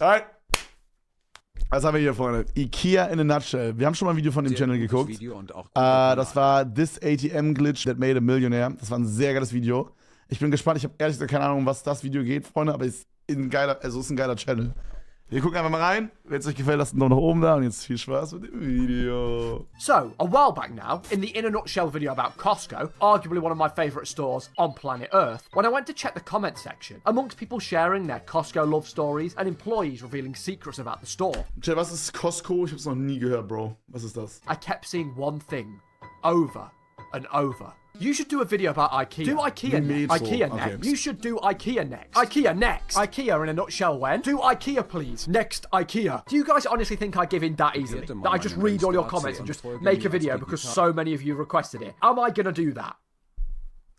Alright. Was haben wir hier, Freunde? IKEA in a nutshell. Wir haben schon mal ein Video von dem Channel geguckt. Das war This ATM Glitch That Made a Millionaire. Das war ein sehr geiles Video. Ich bin gespannt. Ich habe ehrlich gesagt keine Ahnung, um was das Video geht, Freunde, aber es ist ein geiler Channel. Wir gucken einfach mal rein. Wenn es euch gefällt, lasst einen Daumen nach oben da und jetzt viel Spaß mit dem Video. So, a while back now, in the In a Nutshell video about Costco, arguably one of my favourite stores on planet Earth, when I went to check the comment section, amongst people sharing their Costco love stories and employees revealing secrets about the store. Chat, was ist Costco? Ich hab's noch nie gehört, Bro. Was ist das? I kept seeing one thing, over and over. You should do a video about IKEA. Do IKEA next. IKEA next. Okay. You should do IKEA next. IKEA next. IKEA in a nutshell when? Do IKEA please. Next IKEA. Do you guys honestly think I give in that easily? That I just read all your comments and just make a video because so many of you requested it? Am I gonna do that?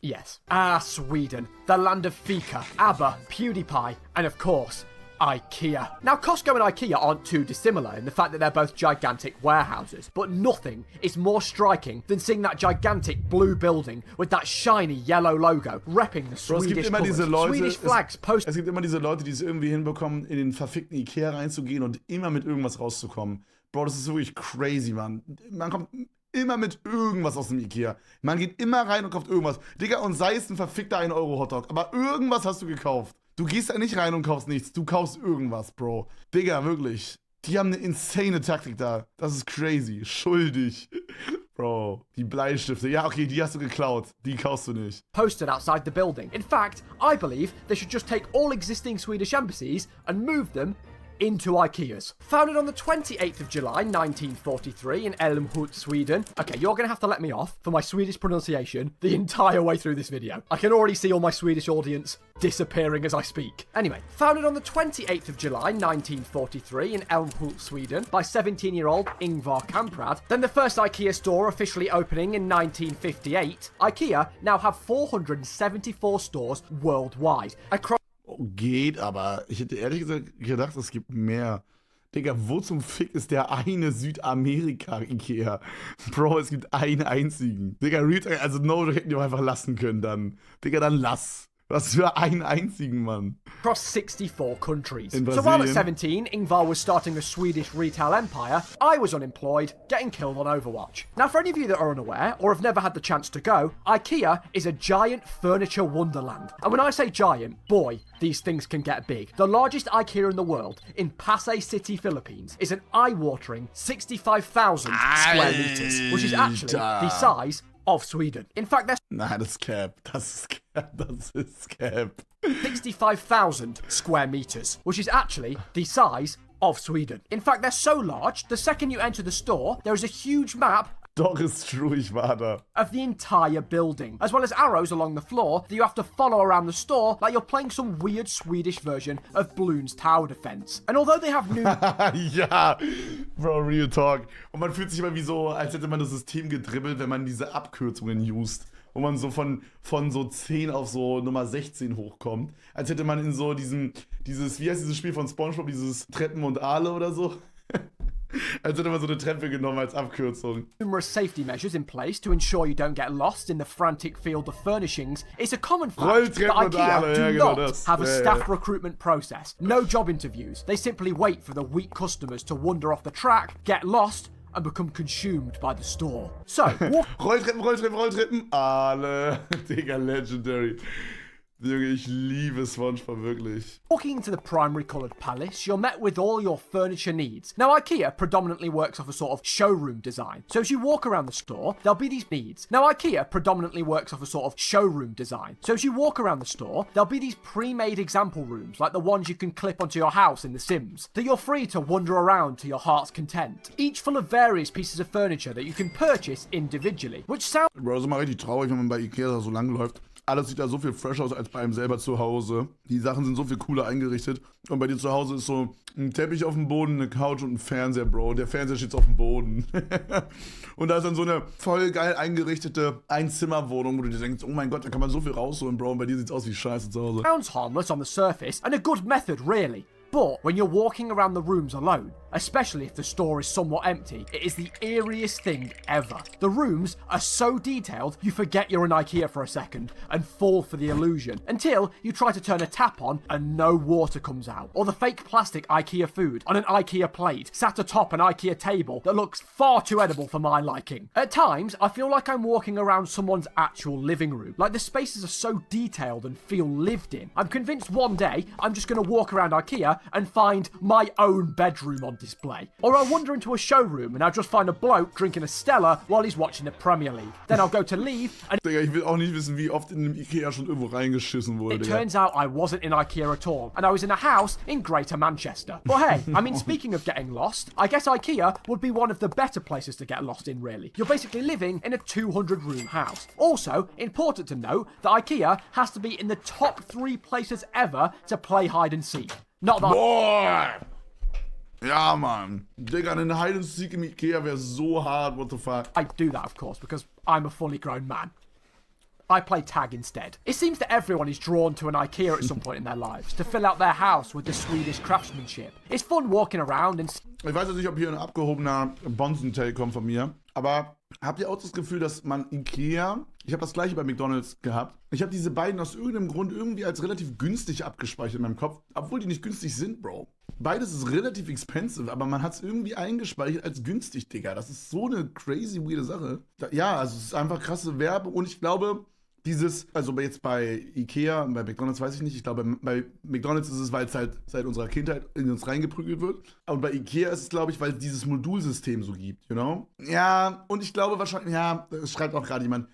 Yes. Sweden. The land of Fika, ABBA, PewDiePie, and of course, IKEA. Now, Costco and IKEA aren't too dissimilar in the fact that they're both gigantic warehouses, but nothing is more striking than seeing that gigantic blue building with that shiny yellow logo repping the Swedish colours. Swedish flags post. Es gibt immer diese Leute, die es irgendwie hinbekommen, in den verfickten IKEA reinzugehen und immer mit irgendwas rauszukommen. Bro, das ist wirklich crazy, Mann. Man kommt immer mit irgendwas aus dem IKEA. Man geht immer rein und kauft irgendwas. Digga, und sei es ein verfickter 1-Euro-Hotdog, aber irgendwas hast du gekauft. Du gehst da nicht rein und kaufst nichts, du kaufst irgendwas, Bro. Digga, wirklich. Die haben eine insane Taktik da. Das ist crazy. Schuldig. Bro, die Bleistifte. Ja, okay, die hast du geklaut. Die kaufst du nicht. Posted outside the building. In fact, I believe they should just take all existing Swedish embassies and move them into IKEA's. Founded on the 28th of July 1943 in Älmhult, Sweden. Okay, you're gonna have to let me off for my Swedish pronunciation the entire way through this video. I can already see all my Swedish audience disappearing as I speak. Anyway, founded on the 28th of July 1943 in Älmhult, Sweden by 17-year-old Ingvar Kamprad. Then the first IKEA store officially opening in 1958. IKEA now have 474 stores worldwide. Across Geht, aber ich hätte ehrlich gesagt gedacht, es gibt mehr. Digga, wo zum Fick ist der eine Südamerika-Ikea? Bro, es gibt einen einzigen. Digga, also no, hätten die auch einfach lassen können dann. Digga, dann lass. Was für einen einzigen, Mann. Across 64 countries. So while at 17, Ingvar was starting a Swedish retail empire, I was unemployed, getting killed on Overwatch. Now, for any of you that are unaware, or have never had the chance to go, IKEA is a giant furniture wonderland. And when I say giant, boy, these things can get big. The largest IKEA in the world, in Pasay City, Philippines, is an eye-watering 65,000 square meters, which is actually the size of Sweden. In fact, there's... Nah, das ist Cap. Das ist Cap. 65,000 square meters, which is actually the size of Sweden. In fact, they're so large, the second you enter the store, there is a huge map Doch, ist true, ich war da. Of the entire building, as well as arrows along the floor that you have to follow around the store like you're playing some weird Swedish version of Bloons Tower Defense. And although they have new... Ja, Bro, real talk. Und man fühlt sich immer wie so, als hätte man das System gedribbelt, wenn man diese Abkürzungen used. Wo man so von so 10 auf so Nummer 16 hochkommt. Als hätte man in so dieses, wie heißt dieses Spiel von SpongeBob, dieses Treppen und Aale oder so? Als hätte man so eine Treppe genommen als Abkürzung. Numerous safety measures in place to ensure you don't get lost in the frantic field of furnishings. It's a common fact that IKEA do not have a staff recruitment process. No job interviews. They simply wait for the weak customers to wander off the track, get lost, and become consumed by the store. So, Rolltreppen, alle. Digga, legendary. Junge, ich liebe SpongeBob wirklich. Walking into the primary coloured palace, you're met with all your furniture needs. Now, IKEA predominantly works off a sort of showroom design. So as you walk around the store, there'll be these needs. Now, IKEA predominantly works off a sort of showroom design. So as you walk around the store, there'll be these pre-made example rooms, like the ones you can clip onto your house in The Sims, that you're free to wander around to your heart's content. Each full of various pieces of furniture that you can purchase individually, which sounds... Bro, das ist immer richtig traurig, wenn man bei IKEA so lang läuft. Alles sieht da so viel fresher aus als bei einem selber zu Hause. Die Sachen sind so viel cooler eingerichtet. Und bei dir zu Hause ist so ein Teppich auf dem Boden, eine Couch und ein Fernseher, Bro. Der Fernseher steht auf dem Boden. Und da ist dann so eine voll geil eingerichtete Einzimmerwohnung, wo du dir denkst, oh mein Gott, da kann man so viel rausholen, Bro. Und bei dir sieht's aus wie Scheiße zu Hause. Sounds harmless on the surface and a good method, really. But when you're walking around the rooms alone, especially if the store is somewhat empty. It is the eeriest thing ever. The rooms are so detailed, you forget you're in IKEA for a second and fall for the illusion, until you try to turn a tap on and no water comes out. Or the fake plastic IKEA food on an IKEA plate, sat atop an IKEA table that looks far too edible for my liking. At times, I feel like I'm walking around someone's actual living room. Like the spaces are so detailed and feel lived in. I'm convinced one day I'm just going to walk around IKEA and find my own bedroom on display. Or I'll wander into a showroom and I'll just find a bloke drinking a Stella while he's watching the Premier League. Then I'll go to leave and Digga, ich will auch nicht wissen, wie oft in einem Ikea schon irgendwo reingeschissen wurde. it turns out I wasn't in IKEA at all, and I was in a house in Greater Manchester. But hey, I mean, speaking of getting lost, I guess IKEA would be one of the better places to get lost in, really. You're basically living in a 200-room house. Also, important to note that IKEA has to be in the top 3 places ever to play hide and seek. Not that... Boah! Ja, Mann. Digga, ein Hide and Seek im Ikea wäre so hart, what the fuck. I do that, of course, because I'm a fully grown man. I play tag instead. It seems that everyone is drawn to an IKEA at some point in their lives, to fill out their house with the Swedish craftsmanship. It's fun walking around and... Ich weiß jetzt nicht, ob hier ein abgehobener Bonzen-Take kommt von mir, aber habt ihr auch das Gefühl, dass man Ikea... Ich habe das gleiche bei McDonald's gehabt. Ich habe diese beiden aus irgendeinem Grund irgendwie als relativ günstig abgespeichert in meinem Kopf, obwohl die nicht günstig sind, Bro. Beides ist relativ expensive, aber man hat es irgendwie eingespeichert als günstig, Digga. Das ist so eine crazy, weirde Sache. Ja, also es ist einfach krasse Werbung und ich glaube... also jetzt bei Ikea, bei McDonald's weiß ich nicht, ich glaube bei McDonald's ist es, weil es halt seit unserer Kindheit in uns reingeprügelt wird. Und bei Ikea ist es, glaube ich, weil es dieses Modulsystem so gibt, you know? Ja, und ich glaube wahrscheinlich, ja, das schreibt auch gerade jemand,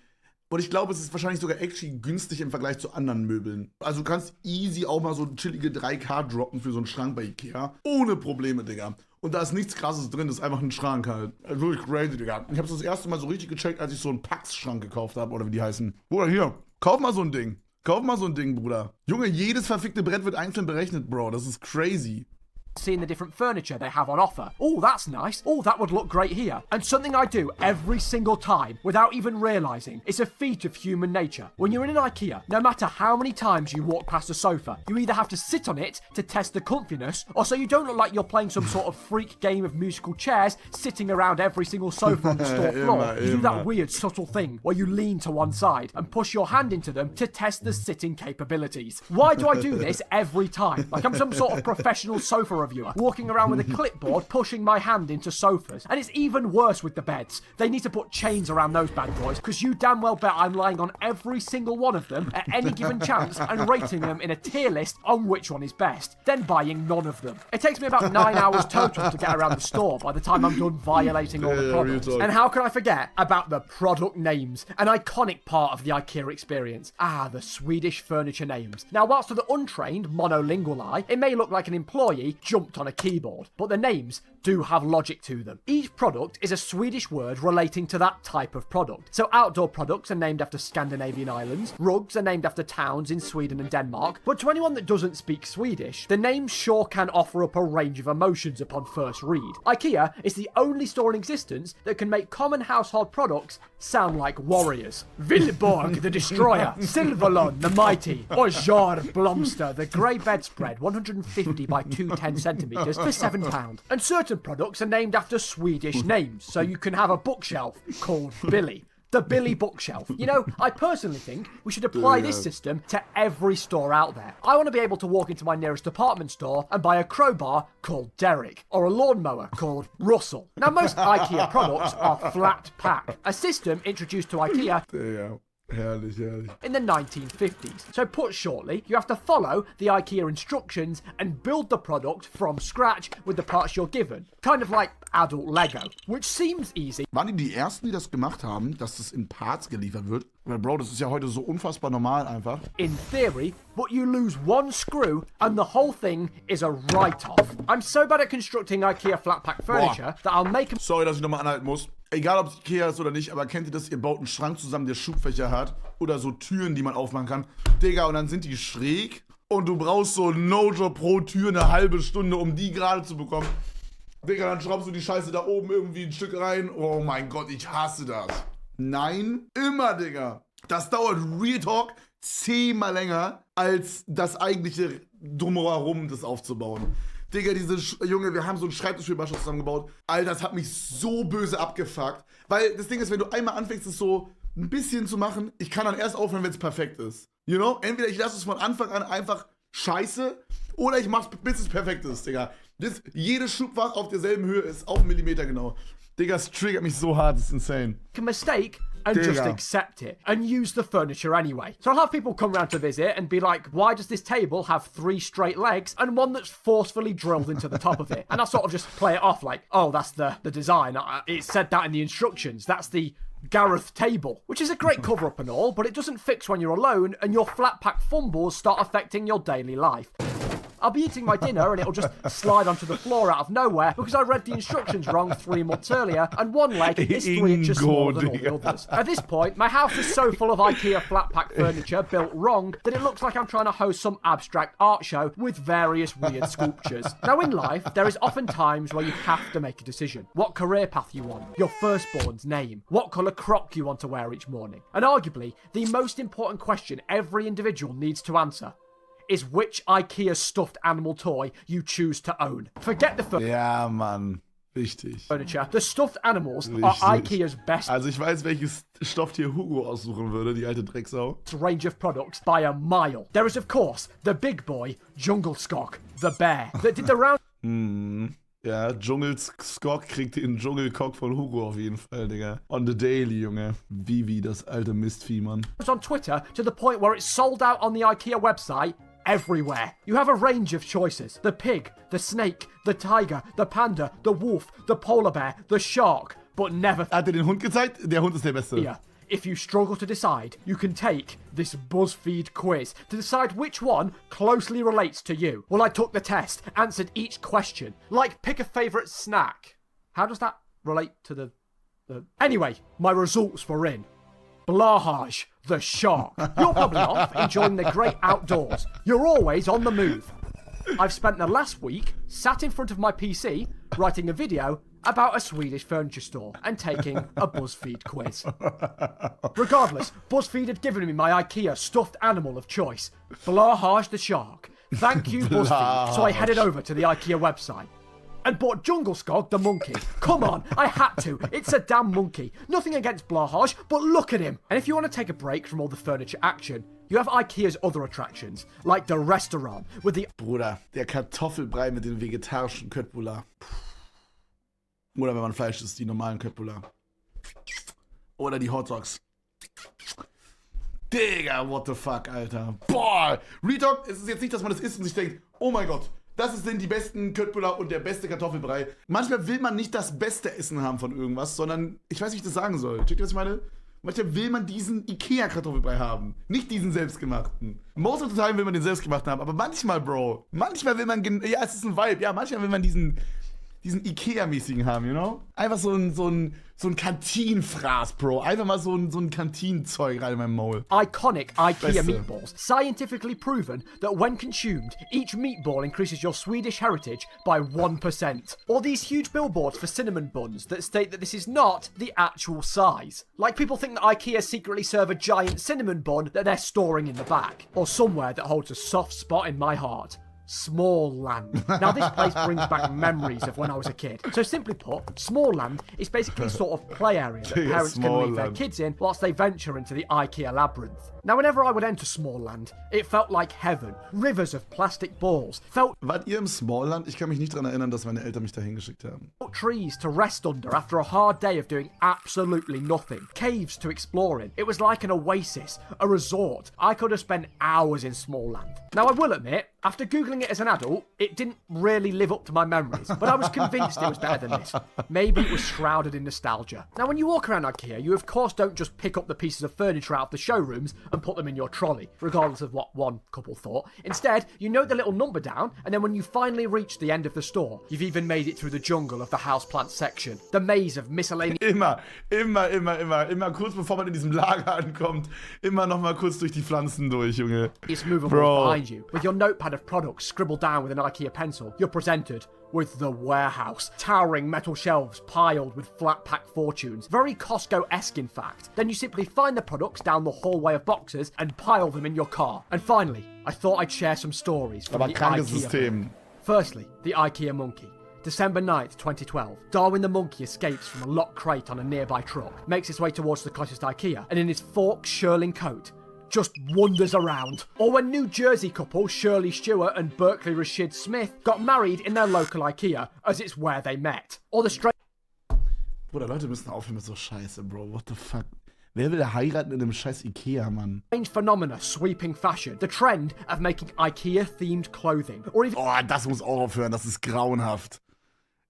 und ich glaube, es ist wahrscheinlich sogar actually günstig im Vergleich zu anderen Möbeln. Also du kannst easy auch mal so chillige 3K droppen für so einen Schrank bei Ikea. Ohne Probleme, Digga. Und da ist nichts Krasses drin, das ist einfach ein Schrank halt. Also wirklich crazy, Digga. Ich hab's das erste Mal so richtig gecheckt, als ich so einen Pax-Schrank gekauft habe, oder wie die heißen. Bruder, hier, kauf mal so ein Ding. Kauf mal so ein Ding, Bruder. Junge, jedes verfickte Brett wird einzeln berechnet, Bro. Das ist crazy. seeing the different furniture they have on offer. Oh, that's nice. Oh, that would look great here. And something I do every single time without even realising. It's a feat of human nature. When you're in an IKEA, no matter how many times you walk past a sofa, you either have to sit on it to test the comfiness, or so you don't look like you're playing some sort of freak game of musical chairs sitting around every single sofa on the store floor. You do that weird subtle thing where you lean to one side and push your hand into them to test the sitting capabilities. Why do I do this every time? Like I'm some sort of professional sofa reviewer, walking around with a clipboard, pushing my hand into sofas. And it's even worse with the beds. They need to put chains around those bad boys, because you damn well bet I'm lying on every single one of them at any given chance and rating them in a tier list on which one is best, then buying none of them. It takes me about 9 hours total to get around the store by the time I'm done violating all the products. And how can I forget about the product names, an iconic part of the IKEA experience. Ah, the Swedish furniture names. Now, whilst to the untrained monolingual eye, it may look like an employee jumped on a keyboard, but the names do have logic to them. Each product is a Swedish word relating to that type of product. So outdoor products are named after Scandinavian islands, rugs are named after towns in Sweden and Denmark, but to anyone that doesn't speak Swedish, the names sure can offer up a range of emotions upon first read. IKEA is the only store in existence that can make common household products sound like warriors. Vilborg the Destroyer, Silverlon the Mighty, or Jar Blomster the grey bedspread 150 by 210 centimetres for £7. And certain products are named after Swedish names, so you can have a bookshelf called Billy. The Billy bookshelf. You know, I personally think we should apply this system to every store out there. I want to be able to walk into my nearest department store and buy a crowbar called Derek, or a lawnmower called Russell. Now, most IKEA products are flat pack, a system introduced to IKEA Herrlich. in the 1950s. So put shortly, you have to follow the IKEA instructions and build the product from scratch with the parts you're given. Kind of like adult Lego, which seems easy. Waren die Ersten, die das gemacht haben, dass das in Parts geliefert wird? Weil, Bro, das ist ja heute so unfassbar normal einfach. In theory, but you lose one screw and the whole thing is a write-off. I'm so bad at constructing IKEA flat pack furniture that I'll make a... Sorry, dass ich nochmal anhalten muss. Egal, ob es Ikea ist oder nicht, aber kennt ihr das? Ihr baut einen Schrank zusammen, der Schubfächer hat. Oder so Türen, die man aufmachen kann. Digga, und dann sind die schräg. Und du brauchst so No-Job pro Tür eine halbe Stunde, um die gerade zu bekommen. Digga, dann schraubst du die Scheiße da oben irgendwie ein Stück rein. Oh mein Gott, ich hasse das. Nein, immer, Digga. Das dauert Real Talk 10-mal länger, als das eigentliche Drumherum, das aufzubauen. Digga, Junge, wir haben so einen Schreibtischüberschluss zusammengebaut. Alter, das hat mich so böse abgefuckt. Weil das Ding ist, wenn du einmal anfängst, es so ein bisschen zu machen, ich kann dann erst aufhören, wenn es perfekt ist. You know? Entweder ich lasse es von Anfang an einfach scheiße oder ich mach's, bis es perfekt ist, Digga. Jedes Schubfach auf derselben Höhe ist auf einen Millimeter genau. Digga, es triggert mich so hart, it's insane. A mistake and just accept it and use the furniture anyway. So I'll have people come round to visit and be like, why does this table have 3 straight legs and one that's forcefully drilled into the top of it? And I sort of just play it off like, oh, that's the design. It said that in the instructions. That's the Gareth table, which is a great cover up and all, but it doesn't fix when you're alone and your flat pack fumbles start affecting your daily life. I'll be eating my dinner and it'll just slide onto the floor out of nowhere because I read the instructions wrong 3 months earlier and one leg is 3 inches smaller than all the others. At this point, my house is so full of IKEA flat pack furniture built wrong that it looks like I'm trying to host some abstract art show with various weird sculptures. Now in life, there is often times where you have to make a decision. What career path you want, your firstborn's name, what colour croc you want to wear each morning. And arguably, the most important question every individual needs to answer is which IKEA stuffed animal toy you choose to own. Forget the Ja, Mann. Richtig. furniture. The stuffed animals are IKEA's best Also ich weiß, welches Stofftier Hugo aussuchen würde, die alte Drecksau. range of products by a mile. There is, of course, the big boy, Jungle Skog, the bear, that did the round Ja, Dschungelskog kriegt den Dschungelcock von Hugo auf jeden Fall, Digga. On the daily, Junge. Vivi, das alte Mistvieh, Mann. on Twitter to the point where it's sold out on the IKEA website everywhere. You have a range of choices. The pig, the snake, the tiger, the panda, the wolf, the polar bear, the shark, but never Hat er den Hund gezeigt? Der Hund ist der Beste. here. If you struggle to decide, you can take this BuzzFeed quiz to decide which one closely relates to you. Well, I took the test, answered each question, like pick a favourite snack. How does that relate to the... Anyway, my results were in. Blahaj, the shark. You're probably off enjoying the great outdoors. You're always on the move. I've spent the last week sat in front of my PC writing a video about a Swedish furniture store and taking a BuzzFeed quiz. Regardless, BuzzFeed had given me my IKEA stuffed animal of choice, Blahaj the shark. Thank you, BuzzFeed. So I headed over to the IKEA website and bought Jungle Skog the monkey. Come on, I had to. It's a damn monkey. Nothing against Blahaj, but look at him. And if you want to take a break from all the furniture action, you have IKEA's other attractions, like the restaurant with the... Bruder, der Kartoffelbrei mit den vegetarischen Köttbullar. Oder wenn man Fleisch isst, die normalen Köttbullar. Oder die Hotdogs. Digga, what the fuck, Alter. Boah, Retalk, es ist jetzt nicht, dass man das isst und sich denkt, oh mein Gott, sind die besten Köttbullar und der beste Kartoffelbrei. Manchmal will man nicht das beste Essen haben von irgendwas, sondern, ich weiß nicht, wie ich das sagen soll. Checkt ihr, was ich meine? Manchmal will man diesen Ikea-Kartoffelbrei haben, nicht diesen selbstgemachten. Most of the time will man den selbstgemachten haben, aber manchmal, Bro, manchmal will man, ja, es ist ein Vibe, ja, manchmal will man diesen Ikea-mäßigen haben, you know? Einfach so ein Kantinenfraß, Bro. Einfach mal so ein Kantinenzeug rein in meinem Maul. iconic IKEA Beste. meatballs. Scientifically proven that when consumed, each meatball increases your Swedish heritage by 1%. Or these huge billboards for cinnamon buns that state that this is not the actual size. Like people think that IKEA secretly serve a giant cinnamon bun that they're storing in the back. Or somewhere that holds a soft spot in my heart. Small Land. Now this place brings back memories of when I was a kid. So simply put, Small Land is basically a sort of play area that parents can leave their kids in whilst they venture into the IKEA labyrinth. Now whenever I would enter Small Land, it felt like heaven. Rivers of plastic balls. Wart ihr im Smallland? Ich kann mich nicht daran erinnern, dass meine Eltern mich da hingeschickt haben. Trees to rest under after a hard day of doing absolutely nothing. Caves to explore in. It was like an oasis, a resort. I could have spent hours in Small Land. Now I will admit, after Googling it as an adult, it didn't really live up to my memories, but I was convinced it was better than this. Maybe it was shrouded in nostalgia. Now when you walk around IKEA, you of course don't just pick up the pieces of furniture out of the showrooms and put them in your trolley, regardless of what one couple thought. Instead, you note the little number down, and then when you finally reach the end of the store, you've even made it through the jungle of the houseplant section. The maze of miscellaneous... Immer kurz bevor man in diesem Lager ankommt, immer noch mal kurz durch die Pflanzen durch, Junge. It's movable behind you. With your notepad of products scribbled down with an IKEA pencil, you're presented with the warehouse. Towering metal shelves piled with flat pack fortunes. Very Costco-esque in fact. Then you simply find the products down the hallway of boxes and pile them in your car. And finally, I thought I'd share some stories from Aber the krankes IKEA. System. Firstly, the IKEA monkey. December 9th, 2012. Darwin the monkey escapes from a locked crate on a nearby truck, makes its way towards the closest IKEA, and in his fork shirling coat, just wanders around. Or when New Jersey couple Shirley Stewart and Berkeley Rashid Smith got married in their local IKEA, as it's where they met. Or the strange... Bruder, Leute müssen aufhören mit so Scheiße, Bro. What the fuck? Wer will heiraten in einem scheiß Ikea, Mann? Phenomena sweeping fashion. The trend of making IKEA-themed clothing. Or even... Oh, das muss auch aufhören. Das ist grauenhaft.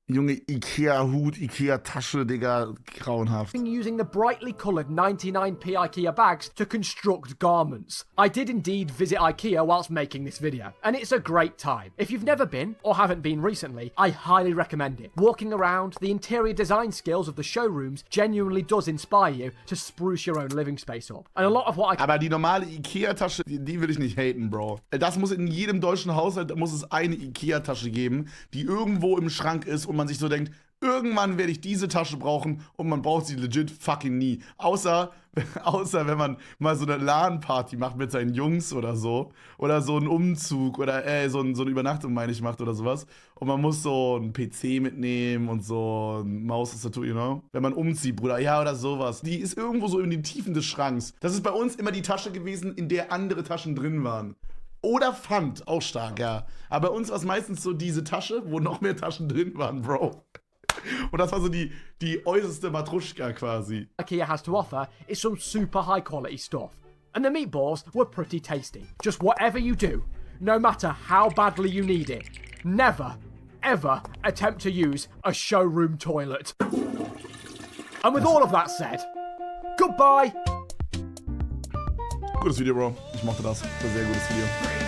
Junge, Ikea-Hut, Ikea-Tasche, Digga, grauenhaft. Using the brightly coloured 99p IKEA bags to construct garments. I did indeed visit IKEA whilst making this video, and it's a great time. If you've never been, or haven't been recently, I highly recommend it. Walking around, the interior design skills of the showrooms genuinely does inspire you to spruce your own living space up. And a lot of what I... Aber die normale Ikea-Tasche, die will ich nicht haten, Bro. Das muss in jedem deutschen Haushalt, muss es eine Ikea-Tasche geben, die irgendwo im Schrank ist und man sich so denkt, irgendwann werde ich diese Tasche brauchen und man braucht sie legit fucking nie. Außer wenn man mal so eine LAN-Party macht mit seinen Jungs oder so einen Umzug oder so eine Übernachtung, meine ich, macht oder sowas. Und man muss so einen PC mitnehmen und so ein Maustastatur, you know? Wenn man umzieht, Bruder, ja, oder sowas. Die ist irgendwo so in den Tiefen des Schranks. Das ist bei uns immer die Tasche gewesen, in der andere Taschen drin waren. Oder Pfand, auch stark, ja. Aber bei uns war es meistens so diese Tasche, wo noch mehr Taschen drin waren, Bro. Und das war so die äußerste Matruschka quasi. IKEA has to offer is some super high quality stuff. And the meatballs were pretty tasty. Just whatever you do, no matter how badly you need it, never, ever attempt to use a showroom toilet. And with all of that said, goodbye! Gutes Video, Bro. Ich mochte das. Das war ein sehr gutes Video.